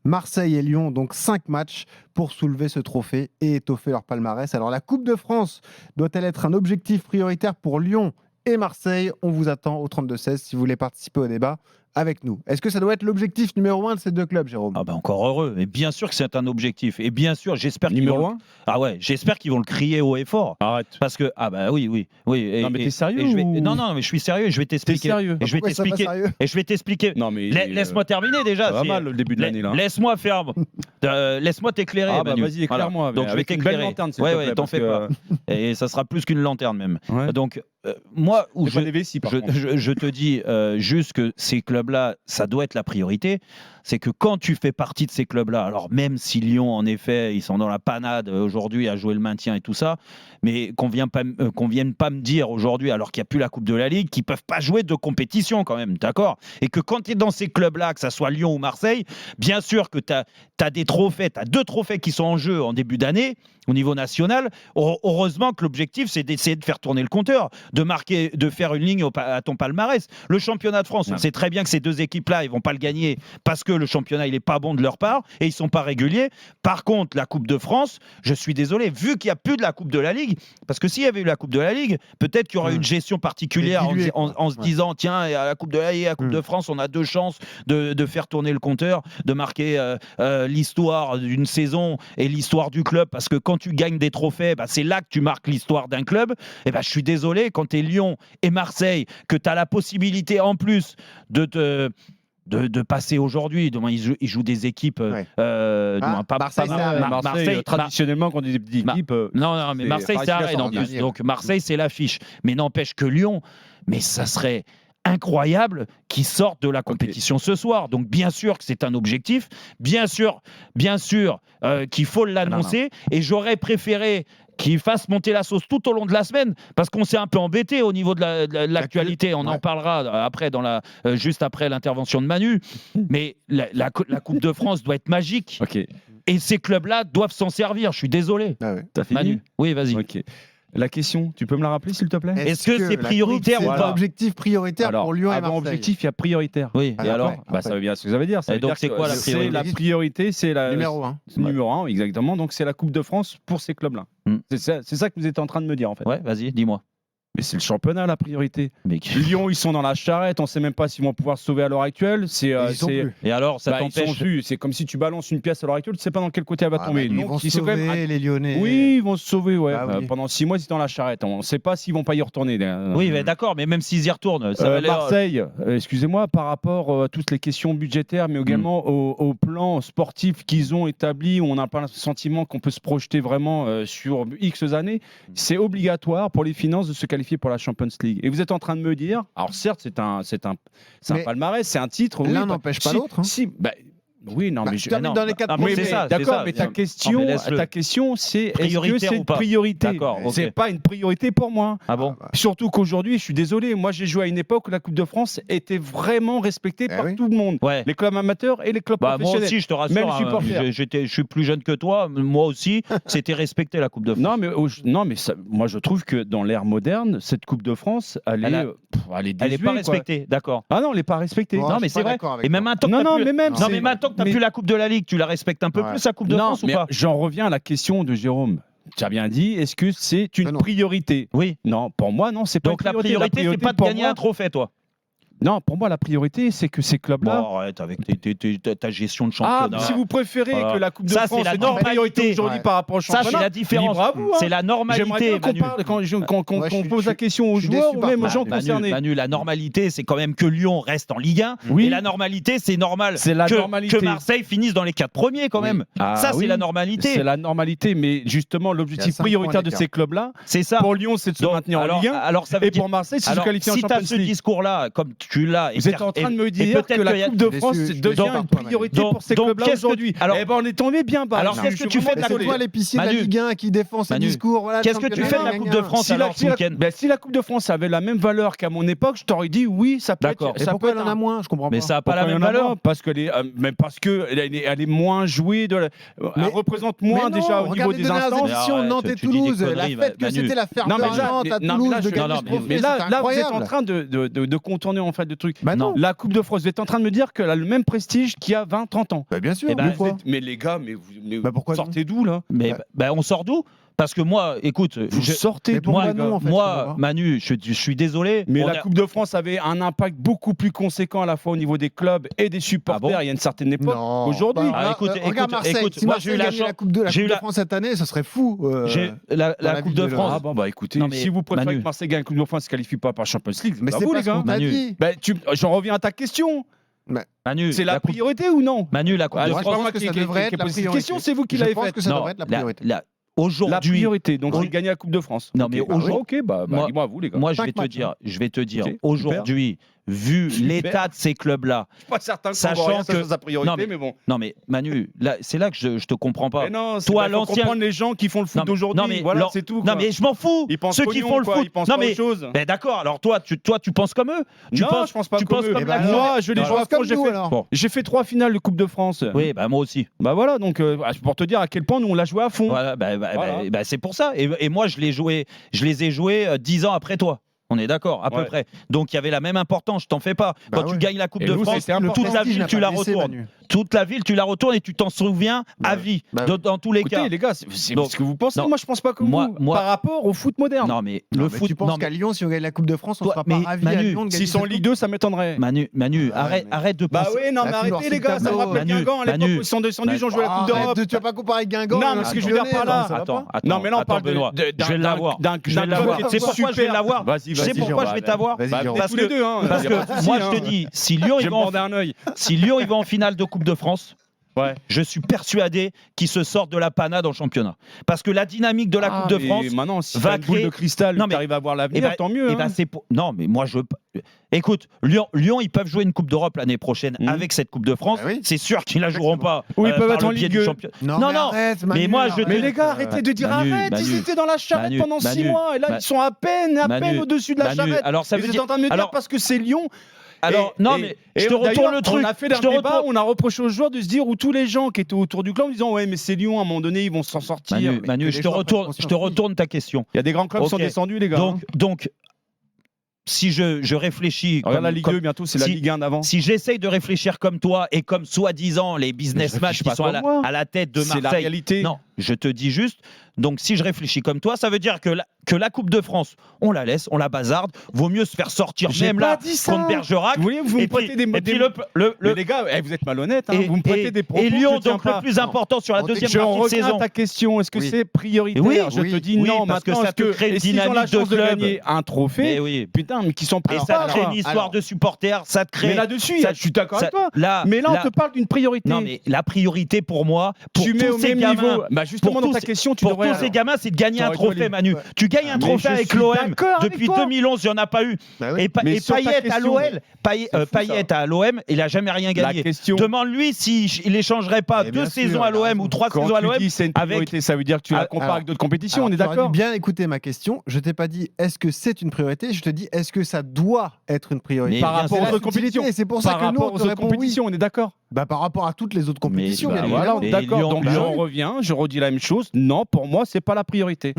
Marseille et Lyon, donc 5 matchs pour soulever ce trophée et étoffer leur palmarès. Alors la Coupe de France doit-elle être un objectif prioritaire pour Lyon et Marseille? On vous attend au 32-16 si vous voulez participer au débat avec nous. Est-ce que ça doit être l'objectif numéro 1 de ces deux clubs, Jérôme? Ah ben encore heureux. Et bien sûr que c'est un objectif. Et bien sûr, j'espère Numéro 1 Ah ouais, j'espère qu'ils vont le crier haut et fort. Arrête. Parce que oui. Et, Non mais t'es sérieux Non, mais je suis sérieux et je vais T'es t'expliquer. sérieux Et je vais t'expliquer. Et je vais t'expliquer. Non mais Laisse-moi terminer déjà. ça va mal le début de l'année là. Laisse-moi faire. Laisse-moi t'éclairer. Ah bah Manu. vas-y, éclaire-moi. Donc je vais avec une belle t'éclairer. lanterne, s'il te plaît, Ouais, t'en parce fais que- pas. Et ça sera plus qu'une lanterne même. Ouais. Donc moi, où C'est pas des vessies, par contre. je te dis juste que ces clubs-là, ça doit être la priorité. C'est que quand tu fais partie de ces clubs-là, alors même si Lyon, en effet, ils sont dans la panade aujourd'hui à jouer le maintien et tout ça, mais qu'on vienne pas me dire aujourd'hui, alors qu'il n'y a plus la Coupe de la Ligue, qu'ils peuvent pas jouer de compétition quand même, d'accord? Et que quand tu es dans ces clubs-là, que ça soit Lyon ou Marseille, bien sûr que tu as des trophées, tu as 2 trophées qui sont en jeu en début d'année au niveau national. Heureusement que l'objectif, c'est d'essayer de faire tourner le compteur, de faire une ligne à ton palmarès. Le championnat de France, on sait très bien que ces 2 équipes-là, ils vont pas le gagner parce que le championnat, il est pas bon de leur part et ils sont pas réguliers. Par contre, la Coupe de France, je suis désolé, vu qu'il n'y a plus de la Coupe de la Ligue, parce que s'il y avait eu la Coupe de la Ligue, peut-être qu'il y aurait une gestion particulière en se disant, tiens, à la Coupe de la Ligue, à la Coupe de France, on a 2 chances de faire tourner le compteur, de marquer l'histoire d'une saison et l'histoire du club, parce que quand tu gagnes des trophées, bah, c'est là que tu marques l'histoire d'un club. Et bah, je suis désolé, quand tu es Lyon et Marseille, que tu as la possibilité en plus de passer aujourd'hui. Ils jouent des équipes. Marseille, traditionnellement, quand on dit des équipes. Non, mais Marseille, c'est arrêt en plus. Donc Marseille, c'est l'affiche. Mais n'empêche que Lyon, mais ça serait incroyable qu'ils sortent de la compétition ce soir. Donc bien sûr que c'est un objectif, bien sûr qu'il faut l'annoncer, et j'aurais préféré qu'ils fassent monter la sauce tout au long de la semaine, parce qu'on s'est un peu embêté au niveau de l'actualité. On en parlera après, juste après l'intervention de Manu. Mais la Coupe de France doit être magique. Okay. Et ces clubs-là doivent s'en servir. Je suis désolé. T'as fini, Manu? Oui, vas-y. Okay. La question, tu peux me la rappeler s'il te plaît? Est-ce que c'est prioritaire ou pas? C'est un objectif prioritaire pour Lyon et Avant Marseille. objectif, il y a prioritaire. Oui, et alors ça veut bien ce que ça veut dire. Ça veut donc dire c'est que quoi la priorité? C'est la priorité, c'est la numéro 1. Numéro 1, exactement. Donc c'est la Coupe de France pour ces clubs-là. C'est ça que vous êtes en train de me dire en fait. Ouais, vas-y, dis-moi. Mais c'est le championnat la priorité. Mais Lyon, ils sont dans la charrette, on ne sait même pas s'ils vont pouvoir se sauver à l'heure actuelle. Et alors, ça t'empêche? C'est comme si tu balances une pièce à l'heure actuelle, tu ne sais pas dans quel côté elle va tomber. Ils vont se sauver, les Lyonnais. Oui, ils vont se sauver. Ouais. Oui. Pendant 6 mois, ils sont dans la charrette. On ne sait pas s'ils vont pas y retourner. Oui, mais d'accord, mais même s'ils y retournent, ça va Marseille, excusez-moi, par rapport à toutes les questions budgétaires, mais également au plan sportif qu'ils ont établi, où on n'a pas le sentiment qu'on peut se projeter vraiment sur X années, c'est obligatoire pour les finances de se qualifier pour la Champions League. Et vous êtes en train de me dire, alors certes, c'est un palmarès, c'est un titre. L'un n'empêche pas l'autre. Oui, non, mais dans les 4 mais premiers. d'accord, mais ta question, c'est est-ce que c'est une priorité? C'est pas une priorité pour moi. Ah bon? Surtout qu'aujourd'hui, je suis désolé, moi j'ai joué à une époque où la Coupe de France était vraiment respectée par tout le monde, les clubs amateurs et les clubs professionnels. Moi aussi, je te rassure, même supporters. Je suis plus jeune que toi, moi aussi, c'était respecté la Coupe de France. Non, mais moi je trouve que dans l'ère moderne, cette Coupe de France, elle est pas respectée, d'accord. Ah non, elle n'est pas respectée. Non, mais c'est vrai. Et même maintenant que tu n'as plus la Coupe de la Ligue, tu la respectes un peu plus, la Coupe de France ou pas? J'en reviens à la question de Jérôme. Tu as bien dit, est-ce que c'est une priorité? Oui. Non, pour moi, non, c'est pas une priorité. Donc la priorité, c'est pas de gagner un trophée, toi? Non, pour moi, la priorité, c'est que ces clubs-là. Bon, arrête avec ta gestion de championnat. Si vous préférez que la Coupe de France c'est la une priorité aujourd'hui par rapport au championnat, ça, c'est la différence. C'est la normalité. J'aimerais qu'on pose la question aux joueurs ou même aux gens concernés. Manu, la normalité, c'est quand même que Lyon reste en Ligue 1. Oui. Et la normalité, c'est normal que Marseille finisse dans les 4 premiers quand même. Ça, c'est la normalité. C'est la normalité, mais justement, l'objectif prioritaire de ces clubs-là, c'est ça. Pour Lyon, c'est de se maintenir en Ligue 1. Et pour Marseille, c'est de se qualifier en Champions League. Si tu as ce discours-là, comme tu l'as. Vous êtes en train de me dire que la Coupe de France devient une priorité pour ces clubs-là aujourd'hui. Eh ben, on est tombé bien bas. Alors, qu'est-ce que tu fais de la Coupe de France, l'épicier de la Ligue 1 qui défend ses discours? Qu'est-ce que tu fais de la Coupe de France alors ce week-end? Si la Coupe de France avait la même valeur qu'à mon époque, je t'aurais dit oui, ça peut être. Et pourquoi elle en a moins? Je comprends pas. Mais ça n'a pas la même valeur. Parce qu'elle est moins jouée. Elle représente moins déjà au niveau des instances. Nantes et Toulouse, la fête que c'était la ferme Nantes à Toulouse de gagner ce trophée, mais là, vous êtes en train de contourner en fait fait, de trucs. Bah non. La Coupe de France, vous êtes en train de me dire qu'elle a le même prestige qu'il y a 20-30 ans. Bah bien sûr. Eh ben, deux fois. Mais les gars, Bah, pourquoi vous sortez d'où là? Mais on sort d'où? Parce que moi, écoute, Vous sortez Mais d'où, pourquoi les gars? non, en fait, je comprends moi, pas. Manu, je suis désolé. Mais on la a- Coupe de France avait un impact beaucoup plus conséquent à la fois au niveau des clubs et des supporters. Ah bon il y a une certaine époque. Non. Aujourd'hui, Ah, écoute, regarde Marseille. écoute, Si moi, Marseille j'ai eu la gagnait chance- la Coupe de j'ai eu la- France cette année, ce serait fou. j'ai la la Coupe ville de de France. ah bon, bah écoutez, Non, mais si vous préférez Manu. que Marseille gagne la Coupe de France, ne se qualifie pas par Champions League, Mais c'est c'est vous, pas les ce gars. qu'on t'a Manu. dit. J'en reviens à ta question. Manu, C'est la coupe- priorité ou non? Manu, la Coupe Ah, de c'est Moi, je pas France. pense moi que qui ça ai devrait être la posé cette priorité. question, c'est vous qui Je l'avez pense faite. que ça Non, devrait être la la- priorité. La Aujourd'hui, priorité, donc au- c'est de gagner la Coupe de France. Non, Ok, mais bah, aujourd'hui- ok, bah, moi- dis-moi à vous, les gars. moi, je 5 vais te matchs, dire, Ok, super. aujourd'hui, vu Super. l'état de ces clubs-là, Je suis pas certain que Sachant Sachant que- que sa priorité, Non, mais bon. non mais Manu, là, c'est là que je te comprends pas. Mais non, Toi, faut l'ancien- comprendre les gens qui font le foot Non, mais- d'aujourd'hui. non, mais Voilà, leur- c'est tout. Non quoi. mais je m'en fous. Ils pensent Ceux qui pognon, font le quoi, foot. Ils pensent Non pas mais autre chose. ben d'accord. Alors toi, tu penses comme eux. Non, je pense pas tu comme penses eux. comme Eh la ben, Moi, je les non, joue à comme fond. J'ai nous, fait- alors. Bon. J'ai fait 3 finales de Coupe de France. Oui, bah moi aussi. Bah voilà, donc pour te dire à quel point nous on l'a joué à fond. Voilà, Voilà. c'est pour ça. Et moi, je les ai joués 10 ans après toi. On est d'accord, à peu Ouais. près. Donc il y avait la même importance, je t'en fais pas. Bah Quand tu ouais. gagnes la Coupe Et de nous, France, c'était important. toute la ville, tu la retournes. Toute la ville, tu la retournes et tu t'en souviens à vie, Bah dans tous les Écoutez, cas. les gars, c'est Donc, ce que vous pensez. non. Moi, je pense pas comme Moi- vous. moi- Par rapport au foot moderne. Non, mais Le le foot, foot. tu penses non, mais- qu'à Lyon, si on gagne la Coupe de France, on Toi, sera mais pas ravis à Manu, Lyon de gagner S'ils sont en cette Ligue 2, ça m'étonnerait. Manu, Ouais, arrête de Bah penser. oui, non, La mais couleur, arrêtez c'est les gars, le ça me tableau. rappelle Manu, Guingamp. À l'époque Manu. où ils sont descendus, ils ont joué la Coupe Arrête, d'Europe. tu vas pas comparer Guingamp. Non, mais ce que je veux dire par là. Attends, Non, mais là, on parle Benoît. d'un- Je vais l'avoir. d'un Je vais club l'avoir. qui Tu sais était pourquoi je vais super. l'avoir Vas-y, Tu sais vas-y, pourquoi je Jérôme. vais t'avoir Vas-y, Bah, Jérôme. peut-être tous les deux, hein. Parce Y a pas de que souci, moi, hein. je te dis, si Lyon J'ai il va en bandé un œil. Si Lyon il va en finale de Coupe de France, Ouais. je suis persuadé qu'ils se sortent de la panade en championnat. Parce que la dynamique de la Coupe de France Maintenant, si va t'as une boule créer- de cristal, Non, mais- t'arrives à voir eh l'avenir, ben- tant mieux. eh hein. ben, c'est pour... Non, mais moi je. Écoute, Lyon, ils peuvent jouer une Coupe d'Europe l'année prochaine Mhm. avec cette Coupe de France. Ah oui. C'est sûr qu'ils la joueront pas. Ou ils peuvent par être le en biais Ligue du 2. championnat. Non, Non, mais non. arrête, Mais moi, je te- Mais les gars, arrêtez de dire Manu, arrête. Manu, Ils étaient dans la charrette Manu, pendant 6 Manu, mois. Et là, Ma- ils sont à peine Manu, au-dessus de la Manu, charrette. alors ça Et veut vous dire- êtes en train de me dire alors- parce que c'est Lyon. Alors, non, mais je te retourne d'ailleurs, le truc. On a fait Je un te débat retourne- où on a reproché aux joueurs de se dire où tous les gens qui étaient autour du club en disant ouais mais c'est Lyon à un moment donné ils vont s'en sortir. Manu, mais Manu, que je les te joueurs prennent retourne, je te conscience, oui. retourne ta question. Il y a des grands clubs qui sont Ok. descendus les gars. Donc, si je réfléchis. Regarde comme- la Ligue comme- 2 bientôt c'est la si- Ligue 1 d'avant. Si j'essaye de réfléchir comme toi et comme soi-disant les businessmen réfléchis qui pas sont comme moi. à la tête de C'est la Marseille. réalité. Non, je te dis juste. Donc, si je réfléchis comme toi, ça veut dire que la Coupe de France, on la laisse, on la bazarde. Vaut mieux se faire sortir J'ai même pas là dit ça. contre Bergerac. Vous voyez, vous me Et puis, prêtez des et puis le- les gars, vous êtes malhonnêtes. Hein. et- Vous me prêtez et- des propos. et que Lyon, je tiens donc pas. le plus important sur la On deuxième Je partie de reviens saison. à ta question. Est-ce que Oui. c'est prioritaire Oui, Je te dis oui, non. parce que Maintenant, ça est-ce te crée une et s'ils ont la dynamique de chance de club. gagner un trophée, Mais oui. putain, mais qui sont Et prêts ça pas. te crée une histoire de supporters, ça te crée. Mais là-dessus, ça- je suis d'accord avec ça- toi. Là, Mais là, là- on te parle d'une priorité. Non, mais la priorité pour moi, pour tu mets tous au ces même gamins, niveau. Bah justement, pour dans tous ta ces- question, tu pour devrais. tous ces gamins, c'est de gagner un T'aurais dû trophée, aller- Manu. Ouais. Tu gagnes un Mais trophée je avec suis l'OM. d'accord avec Depuis toi. 2011, il n'y en a pas eu. Bah oui. Mais Et sur ta Payet à question, l'OL, c'est fou, Payet à l'OM, il n'a jamais rien La gagné. question. Demande-lui s'il n'échangerait pas Mais 2 bien sûr, saisons à il a l'OM raison. ou 3 Quand saisons à tu l'OM. dis c'est une avec- priorité, ça veut dire que tu la compares alors- avec d'autres compétitions, Alors, on est tu aurais dû d'accord bien écouter ma question. Je t'ai pas dit est-ce que c'est une priorité. Je te dis est-ce que ça doit être une priorité. Mais Par bien rapport sûr. aux C'est la autres compétitions. subtilité, et c'est pour ça Par que nous, on rapport te aux autres répond compétitions, on est d'accord. Bah, par rapport à toutes les autres compétitions, bah, bien voilà, évidemment. Voilà, Et d'accord. Lyon- Donc Lyon- j'en reviens, je redis la même chose. Non, pour moi, c'est pas la priorité.